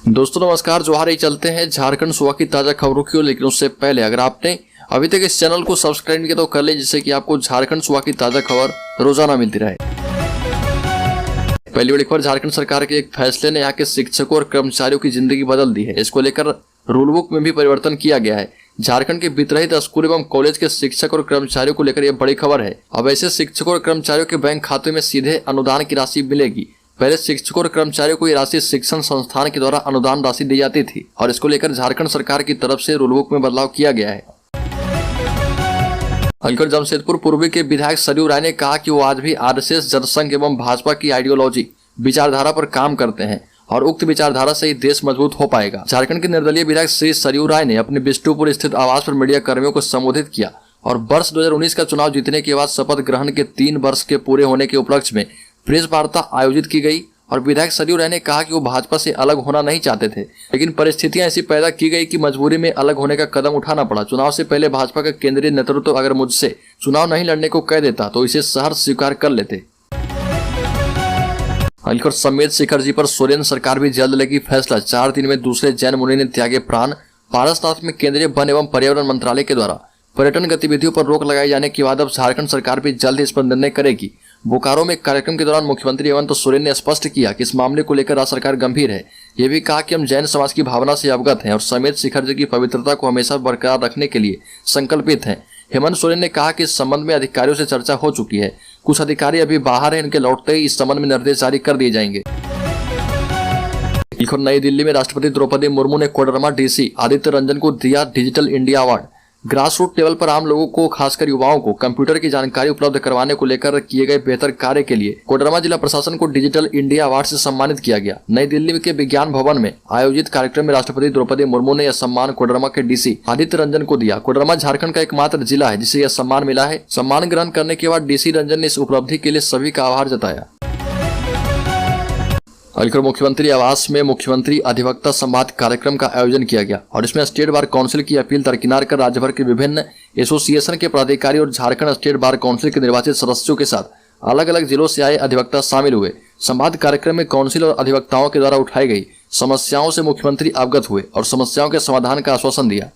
दोस्तों नमस्कार, जोहार। ही चलते हैं झारखंड सूबा की ताजा खबरों की ओर, लेकिन उससे पहले अगर आपने अभी तक इस चैनल को सब्सक्राइब नहीं किया तो कर ले, जिससे कि आपको झारखंड सूबा की ताजा खबर रोजाना मिलती रहे। पहली बड़ी खबर, झारखंड सरकार के एक फैसले ने यहाँ के शिक्षकों और कर्मचारियों की जिंदगी बदल दी है। इसको लेकर रूल बुक में भी परिवर्तन किया गया है। झारखंड के वित्तरहित स्कूल एवं कॉलेज के शिक्षक और कर्मचारियों को लेकर यह बड़ी खबर है। अब ऐसे शिक्षकों और कर्मचारियों के बैंक खाते में सीधे अनुदान की राशि मिलेगी। पहले शिक्षकों और कर्मचारियों को ये राशि शिक्षण संस्थान के द्वारा अनुदान राशि दी जाती थी और इसको लेकर झारखंड सरकार की तरफ से रूल बुक में बदलाव किया गया है। हलकर जमशेदपुर पूर्वी के विधायक सरयू राय ने कहा कि वो आज भी आरएसएस, जनसंघ एवं भाजपा की आइडियोलॉजी विचारधारा पर काम करते हैं और उक्त विचारधारा से ही देश मजबूत हो पाएगा। झारखंड के निर्दलीय विधायक श्री सरयू राय ने अपने बिष्टुपुर स्थित आवास पर मीडिया कर्मियों को संबोधित किया और वर्ष 2019 का चुनाव जीतने के बाद शपथ ग्रहण के 3 वर्ष के पूरे होने के उपलक्ष्य में प्रेस वार्ता आयोजित की गई और विधायक सरयू राय ने कहा कि वो भाजपा से अलग होना नहीं चाहते थे, लेकिन परिस्थितियां ऐसी पैदा की गई कि मजबूरी में अलग होने का कदम उठाना पड़ा। चुनाव से पहले भाजपा का केंद्रीय नेतृत्व अगर मुझसे चुनाव नहीं लड़ने को कह देता तो इसे सहर्ष स्वीकार कर लेते। हलकर समेत शिखर जी पर सोरेन सरकार भी जल्द लेगी फैसला। 4 दिन में दूसरे जैन मुनि ने त्यागे प्राण। पारसनाथ में केंद्रीय वन एवं पर्यावरण मंत्रालय के द्वारा पर्यटन गतिविधियों पर रोक लगाए जाने के बाद अब झारखंड सरकार भी जल्द इस पर निर्णय करेगी। बोकारो में कार्यक्रम के दौरान मुख्यमंत्री हेमंत सोरेन ने स्पष्ट किया कि इस मामले को लेकर राज्य सरकार गंभीर है। ये भी कहा कि हम जैन समाज की भावना से अवगत हैं और समेत शिखर जी की पवित्रता को हमेशा बरकरार रखने के लिए संकल्पित हैं। हेमंत सोरेन ने कहा कि इस संबंध में अधिकारियों से चर्चा हो चुकी है। कुछ अधिकारी अभी बाहर हैं, इनके लौटते ही इस संबंध में निर्देश जारी कर दिए जाएंगे। नई दिल्ली में राष्ट्रपति द्रौपदी मुर्मू ने कोडरमा डीसी आदित्य रंजन को दिया digital India award. Grass root level पर आम लोगों को, खासकर युवाओं को कंप्यूटर की जानकारी उपलब्ध करवाने को लेकर किए गए बेहतर कार्य के लिए कोडरमा जिला प्रशासन को डिजिटल इंडिया अवार्ड से सम्मानित किया गया। नई दिल्ली के विज्ञान भवन में आयोजित कार्यक्रम में राष्ट्रपति द्रौपदी मुर्मू ने यह सम्मान कोडरमा के डीसी आदित्य रंजन को दिया। कोडरमा झारखंड का एकमात्र जिला है जिसे यह सम्मान मिला है। सम्मान ग्रहण करने के बाद डीसी रंजन ने इस उपलब्धि के लिए सभी का आभार जताया। अलकर मुख्यमंत्री आवास में मुख्यमंत्री अधिवक्ता संवाद कार्यक्रम का आयोजन किया गया और इसमें स्टेट बार काउंसिल की अपील दरकिनार कर राज्य भर के विभिन्न एसोसिएशन के पदाधिकारी और झारखंड स्टेट बार काउंसिल के निर्वाचित सदस्यों के साथ अलग अलग जिलों से आए अधिवक्ता शामिल हुए। संवाद कार्यक्रम में काउंसिल और अधिवक्ताओं के द्वारा उठाई गई समस्याओं से मुख्यमंत्री अवगत हुए और समस्याओं के समाधान का आश्वासन दिया।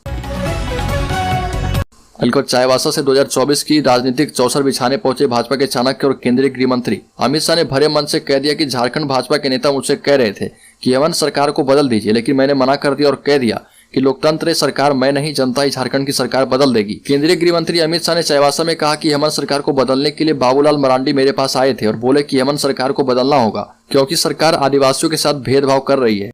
अलकर चाईबासा से 2024 की राजनीतिक चौसर बिछाने पहुंचे भाजपा के चाणक्य और केंद्रीय गृह मंत्री अमित शाह ने भरे मन से कह दिया कि झारखंड भाजपा के नेता मुझसे कह रहे थे कि हेमंत सरकार को बदल दीजिए, लेकिन मैंने मना कर दिया और कह दिया कि लोकतंत्र सरकार मैं नहीं, जनता ही झारखंड की सरकार बदल देगी। केंद्रीय गृह मंत्री अमित शाह ने चाईबासा में कहा कि हेमंत सरकार को बदलने के लिए बाबूलाल मरांडी मेरे पास आए थे और बोले कि हेमंत सरकार को बदलना होगा क्योंकि सरकार आदिवासियों के साथ भेदभाव कर रही है।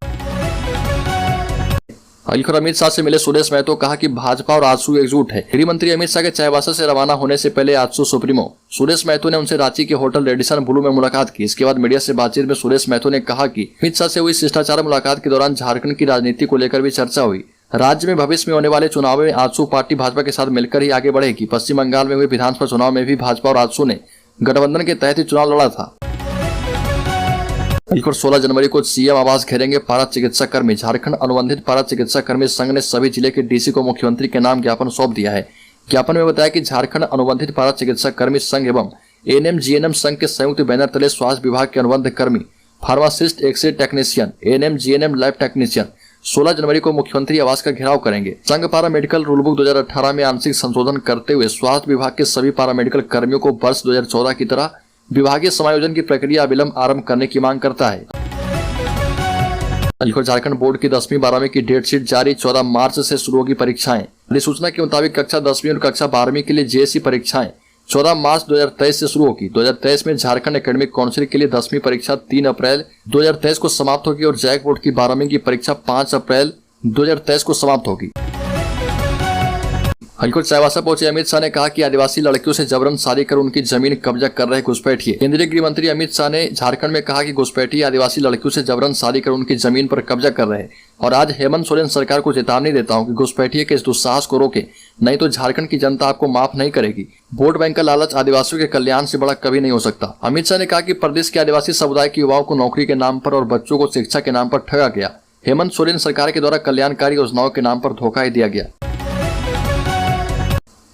अलकर अमित शाह से मिले सुरेश महतो, कहा कि भाजपा और आजसू एकजुट है। गृह मंत्री अमित शाह के चाईबासा से रवाना होने से पहले आजसू सुप्रीमो सुरेश महतो ने उनसे रांची के होटल रेडिसन ब्लू में मुलाकात की। इसके बाद मीडिया से बातचीत में सुरेश महतो ने कहा कि अमित शाह से हुई शिष्टाचार मुलाकात के दौरान झारखंड की राजनीति को लेकर भी चर्चा हुई। राज्य में भविष्य में होने वाले चुनाव में आजसू पार्टी भाजपा के साथ मिलकर ही आगे बढ़ेगी। पश्चिम बंगाल में हुए विधानसभा चुनाव में भी भाजपा और आजसू ने गठबंधन के तहत ही चुनाव लड़ा था। 16 जनवरी को सीएम आवास घेरेंगे पारा चिकित्सा कर्मी। झारखंड अनुबंधित पारा चिकित्सा कर्मी संघ ने सभी जिले के डीसी को मुख्यमंत्री के नाम ज्ञापन सौंप दिया है। ज्ञापन में बताया कि झारखंड अनुबंधित पारा चिकित्सा कर्मी संघ एवं एएनएम जीएनएम संघ के संयुक्त बैनर तले स्वास्थ्य विभाग के अनुबंध कर्मी, pharmacist, x-ray technician, ANM GNM lab technician 16 जनवरी को मुख्यमंत्री आवास का घेराव करेंगे। संघ पारा मेडिकल रूल बुक 2018 में आंशिक संशोधन करते हुए स्वास्थ्य विभाग के सभी पारा मेडिकल कर्मियों को वर्ष 2014 की तरह विभागीय समायोजन की प्रक्रिया अविलंब आरंभ करने की मांग करता है। झारखंड बोर्ड की 10वीं 12वीं की डेट शीट जारी। 14 मार्च से शुरू होगी परीक्षाएं। अधिसूचना के मुताबिक कक्षा 10वीं और कक्षा 12वीं के लिए जेएससी परीक्षाएं 14 मार्च 2023 से शुरू होगी। 2023 में झारखंड एकेडमिक काउंसिल के लिए 10वीं परीक्षा 3 अप्रैल 2023 को समाप्त होगी और जैक बोर्ड की 12वीं की परीक्षा 5 अप्रैल 2023 को समाप्त होगी। हलकर चाईबासा पहुंचे अमित शाह ने कहा कि आदिवासी लड़कियों से जबरन शादी कर उनकी जमीन कब्जा कर रहे घुसपैठिए। केंद्रीय गृह मंत्री अमित शाह ने झारखंड में कहा कि घुसपैठिए आदिवासी लड़कियों से जबरन शादी कर उनकी जमीन पर कब्जा कर रहे हैं और आज हेमंत सोरेन सरकार को चेतावनी देता हूं कि घुसपैठिए के इस दुस्साहस को रोके, नहीं तो झारखंड की जनता आपको माफ नहीं करेगी। वोट बैंक का लालच आदिवासियों के कल्याण से बड़ा कभी नहीं हो सकता। अमित शाह ने कहा कि प्रदेश के आदिवासी समुदाय के युवाओं को नौकरी के नाम पर और बच्चों को शिक्षा के नाम पर ठगा गया। हेमंत सोरेन सरकार के द्वारा कल्याणकारी योजनाओं के नाम पर धोखा ही दिया गया।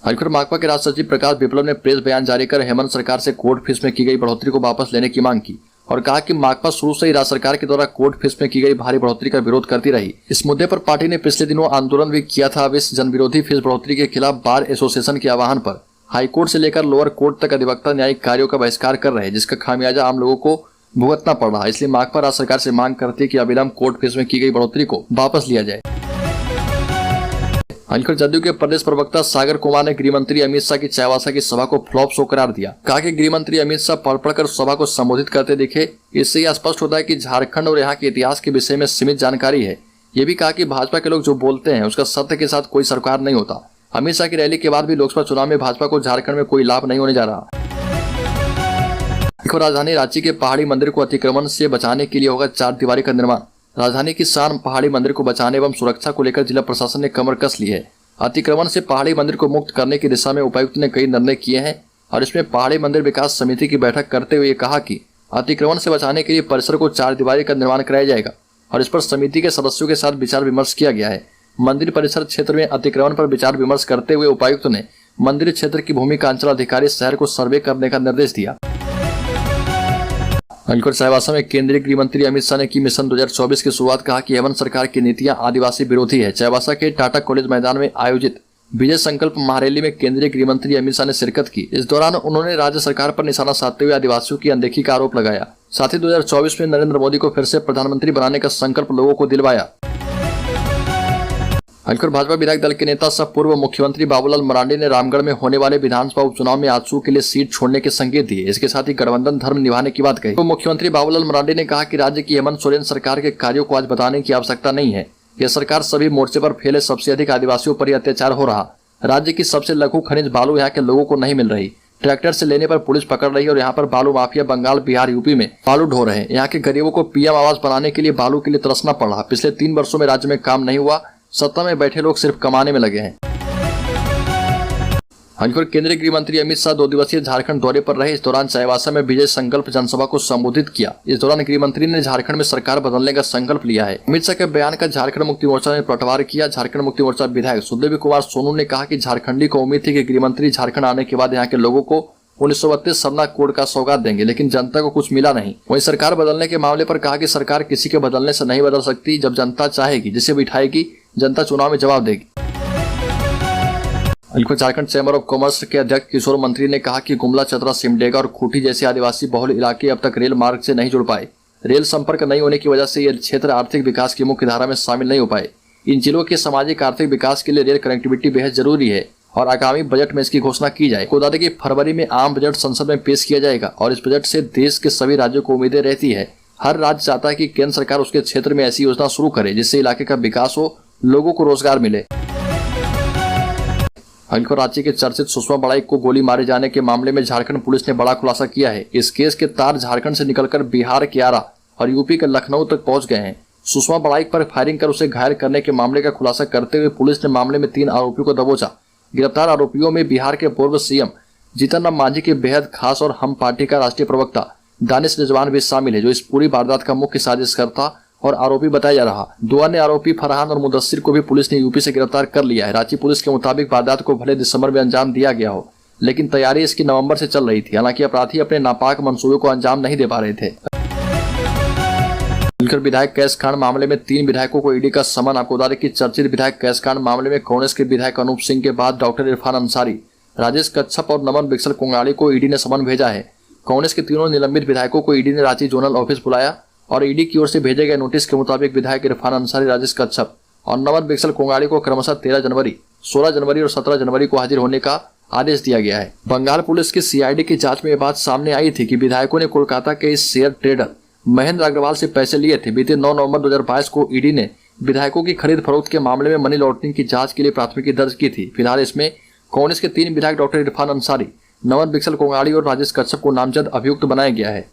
हलकर माकपा के राज्य सचिव प्रकाश विप्लव ने प्रेस बयान जारी कर हेमंत सरकार से कोर्ट फीस में की गई बढ़ोतरी को वापस लेने की मांग की और कहा कि माकपा शुरू से ही राज्य सरकार के द्वारा कोर्ट फीस में की गई भारी बढ़ोतरी का विरोध करती रही। इस मुद्दे पर पार्टी ने पिछले दिनों आंदोलन भी किया था। अब इस जनविरोधी फीस बढ़ोतरी के खिलाफ बार एसोसिएशन के आह्वान पर हाईकोर्ट से लेकर लोअर कोर्ट तक अधिवक्ता न्यायिक कार्यों का बहिष्कार कर रहे हैं, जिसका खामियाजा आम लोगों को भुगतना पड़ रहा है। इसलिए माकपा राज्य सरकार से मांग करती है कि अविलंब कोर्ट फीस में की गई बढ़ोतरी को वापस लिया जाए। अंकुर जदयू के प्रदेश प्रवक्ता सागर कुमार ने गृहमंत्री अमित शाह की चाईबासा की सभा को फ्लॉप शो करार दिया। कहा कि गृहमंत्री अमित शाह पढ़कर सभा को संबोधित करते दिखे। इससे यह स्पष्ट होता है कि झारखंड और यहाँ के इतिहास के विषय में सीमित जानकारी है। ये भी कहा कि भाजपा के लोग जो बोलते हैं उसका सत्य के साथ कोई सरोकार नहीं होता। अमित शाह की रैली के बाद भी लोकसभा चुनाव में भाजपा को झारखंड में कोई लाभ नहीं होने जा रहा। राजधानी रांची के पहाड़ी मंदिर को अतिक्रमण से बचाने के लिए होगा 4 दीवारी का निर्माण। राजधानी की शान पहाड़ी मंदिर को बचाने एवं सुरक्षा को लेकर जिला प्रशासन ने कमर कस ली है। अतिक्रमण से पहाड़ी मंदिर को मुक्त करने की दिशा में उपायुक्त ने कई निर्णय किए हैं और इसमें पहाड़ी मंदिर विकास समिति की बैठक करते हुए कहा कि अतिक्रमण से बचाने के लिए परिसर को 4 दीवारी का निर्माण कराया जाएगा और इस पर समिति के सदस्यों के साथ विचार विमर्श किया गया है। मंदिर परिसर क्षेत्र में अतिक्रमण पर विचार विमर्श करते हुए उपायुक्त ने मंदिर क्षेत्र की भूमि का अंचलाधिकारी शहर को सर्वे करने का निर्देश दिया। अंकुर चाईबासा में केंद्रीय गृह मंत्री अमित शाह ने की मिशन 2024 की शुरुआत। कहा कि हेमंत सरकार की नीतियां आदिवासी विरोधी है। चाईबासा के टाटा कॉलेज मैदान में आयोजित विजय संकल्प महारैली में केंद्रीय गृह मंत्री अमित शाह ने शिरकत की। इस दौरान उन्होंने राज्य सरकार पर निशाना साधते हुए आदिवासियों की अनदेखी का आरोप लगाया। साथ ही 2024 में नरेंद्र मोदी को फिर से प्रधानमंत्री बनाने का संकल्प लोगों को दिलवाया। अंकुर भाजपा विधायक दल के नेता सह पूर्व मुख्यमंत्री बाबूलाल मरांडी ने रामगढ़ में होने वाले विधानसभा उपचुनाव में आजसू के लिए सीट छोड़ने के संकेत दिए। इसके साथ ही गठबंधन धर्म निभाने की बात कही। तो मुख्यमंत्री बाबूलाल मरांडी ने कहा कि राज्य की हेमंत सोरेन सरकार के कार्यों को आज बताने की आवश्यकता नहीं है। यह सरकार सभी मोर्चे पर फैले सबसे अधिक आदिवासियों पर अत्याचार हो रहा। राज्य की सबसे लघु खनिज बालू यहाँ के लोगों को नहीं मिल रही। ट्रैक्टर से लेने पर पुलिस पकड़ रही है और यहाँ पर बालू माफिया बंगाल, बिहार, यूपी में बालू ढो रहे हैं। यहाँ के गरीबों को पीएम आवास बनाने के लिए बालू के लिए तरसना पड़ रहा। पिछले 3 वर्षों में राज्य में काम नहीं हुआ। सत्ता में बैठे लोग सिर्फ कमाने में लगे हैं। अंकुर केंद्रीय गृह मंत्री अमित शाह 2 दिवसीय झारखंड दौरे पर रहे। इस दौरान चाईबासा में विजय संकल्प जनसभा को संबोधित किया। इस दौरान गृह मंत्री ने झारखंड में सरकार बदलने का संकल्प लिया है। अमित शाह के बयान का झारखंड मुक्ति मोर्चा ने पलटवार किया। झारखंड मुक्ति मोर्चा विधायक सुदेवी कुमार सोनू ने कहा कि झारखंडी को उम्मीद थी कि गृह मंत्री झारखंड आने के बाद यहाँ के लोगों को 1932 सरना कोड का सौगात देंगे, लेकिन जनता को कुछ मिला नहीं। वहीं सरकार बदलने के मामले पर कहा कि सरकार किसी के बदलने से नहीं बदल सकती। जब जनता चाहेगी, जिसे बिठाएगी, जनता चुनाव में जवाब देगी। झारखंड चैम्बर ऑफ कॉमर्स के अध्यक्ष किशोर मंत्री ने कहा कि गुमला, चतरा, सिमडेगा और खूंटी जैसे आदिवासी बहुल इलाके अब तक रेल मार्ग से नहीं जुड़ पाए। रेल संपर्क नहीं होने की वजह से ये क्षेत्र आर्थिक विकास की मुख्य धारा में शामिल नहीं हो पाए। इन जिलों के सामाजिक आर्थिक विकास के लिए रेल कनेक्टिविटी बेहद जरूरी है और आगामी बजट में इसकी घोषणा की जाए। बता दें कि फरवरी में आम बजट संसद में पेश किया जाएगा और इस बजट से देश के सभी राज्यों को उम्मीदें रहती है। हर राज्य चाहता है कि केंद्र सरकार उसके क्षेत्र में ऐसी योजना शुरू करे जिससे इलाके का विकास हो, लोगों को रोजगार मिले। अंकुर रांची के चर्चित सुषमा बड़ाई को गोली मारे जाने के मामले में झारखंड पुलिस ने बड़ा खुलासा किया है। इस केस के तार झारखंड से निकलकर बिहार के आरा और यूपी के लखनऊ तक पहुंच गए हैं। सुषमा बड़ाई पर फायरिंग कर उसे घायल करने के मामले का खुलासा करते हुए पुलिस ने मामले में 3 आरोपियों को दबोचा। गिरफ्तार आरोपियों में बिहार के पूर्व सीएम जीतन राम मांझी के बेहद खास और हम पार्टी का राष्ट्रीय प्रवक्ता दानिश रिजवान भी शामिल है, जो इस पूरी वारदात का मुख्य साजिशकर्ता और आरोपी बताया जा रहा। 2 अन्य आरोपी फरहान और मुदस्सिर को भी पुलिस ने यूपी से गिरफ्तार कर लिया है। रांची पुलिस के मुताबिक वारदात को भले दिसंबर में अंजाम दिया गया हो, लेकिन तैयारी इसकी नवंबर से चल रही थी। हालांकि अपराधी अपने नापाक मंसूबे को अंजाम नहीं दे पा रहे थे। विधायक कैश कांड मामले में 3 विधायकों को ईडी का समन। आपको बता दें कि चर्चित विधायक कैश कांड मामले में कांग्रेस के विधायक अनूप सिंह के बाद डॉक्टर इरफान अंसारी, राजेश कच्छप और नमन बिक्सल कोंगाड़ी को ईडी ने समन भेजा है। कांग्रेस के तीनों निलंबित विधायकों को ईडी ने रांची जोनल ऑफिस बुलाया और ईडी की ओर से भेजे गए नोटिस के मुताबिक विधायक इरफान अंसारी, राजेश कच्छप और नमन बिक्सल कोंगाड़ी को क्रमशः 13 जनवरी, 16 जनवरी और 17 जनवरी को हाजिर होने का आदेश दिया गया है। बंगाल पुलिस की सीआईडी की जांच में यह बात सामने आई थी कि विधायकों ने कोलकाता के इस शेयर ट्रेडर महेंद्र अग्रवाल से पैसे लिए थे। बीते 9 नवंबर 2022 को ईडी ने विधायकों की खरीद फरोख्त के मामले में मनी लॉन्ड्रिंग की जांच के लिए प्राथमिकी दर्ज की थी। फिलहाल इसमें कांग्रेस के 3 विधायक डॉक्टर इरफान अंसारी, नमन बिक्सल कोंगाड़ी और राजेश कच्छप को नामजद अभियुक्त बनाया गया है।